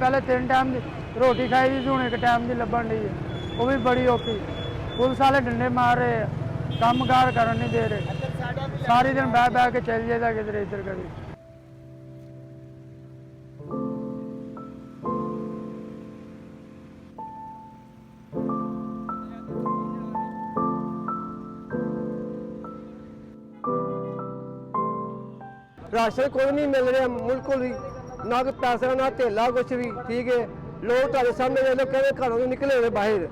पहले 3 टाइम रोटी खाई थी, हूँ 1 टाइम की लभन डी है, वो भी बड़ी औखी। पुलिस वाले डंडे मार रहे हैं, काम कार कर नहीं दे रहे, सारी दिन बह बह के चल जाता किधर इधर कभी। राशन कोई नहीं मिल रहा बिल्कुल भी, ना कोई पैसा ना धेला कुछ भी। ठीक है, लोग ਤੁਹਾਡੇ सामने वे लोग कहते घरों नहीं निकले हुए बाहर।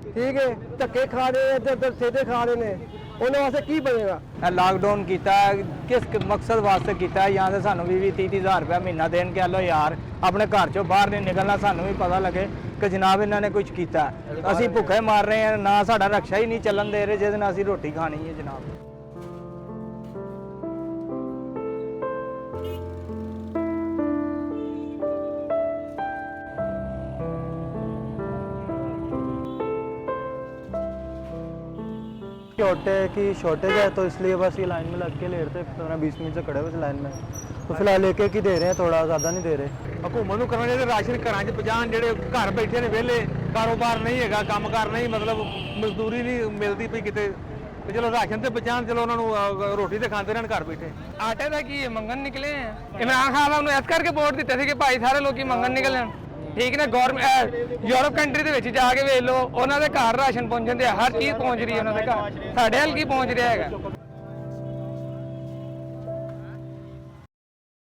ठीक है, धक्के खा रहे हैं, इधर सीधे खा रहे हैं, उन्होंने वास्ते की बनेगा। लॉकडाउन किया किस मकसद वास्ते किया? यहाँ से सानू 20-30 हज़ार रुपया महीना देन कह लो यार, अपने घर चो बाहर नहीं निकलना, सानू भी पता लगे कि जनाब इन्होंने कुछ किया। असी भुखे मार रहे हैं, ना साडा रक्षा ही नहीं चलन दे रहे जिस दिन असी रोटी खानी है जनाब। ऑटे की शॉर्टेज है तो इसलिए बस ये लाइन में लग के लेट थे 15-20 मिनट से खड़े हुए लाइन में, तो फिलहाल एक ही दे रहे हैं, थोड़ा ज़्यादा नहीं दे रहे। हुकूमत को करना चाहिए राशन घर च पहुँचान, जो घर बैठे ने वेले कारोबार नहीं है, कामकार नहीं, मतलब मजदूरी नहीं मिलती पई किते, चलो राशन से पहुँचान, चलो उन्होंने रोटी तो खाते रहन घर बैठे। आटे का की मंगन निकले हैं, इमरान खान साहब ने इस करके वोट दिते थे कि भाई सारे लोग मंगन निकले। ठीक ने गौरमेंट यूरोप कंट्री के जाके वेख लो, उन्होंने घर राशन पहुँच जाते, हर चीज़ पहुँच रही है उन्होंने घर, साढ़े हल की पहुँच रहा है।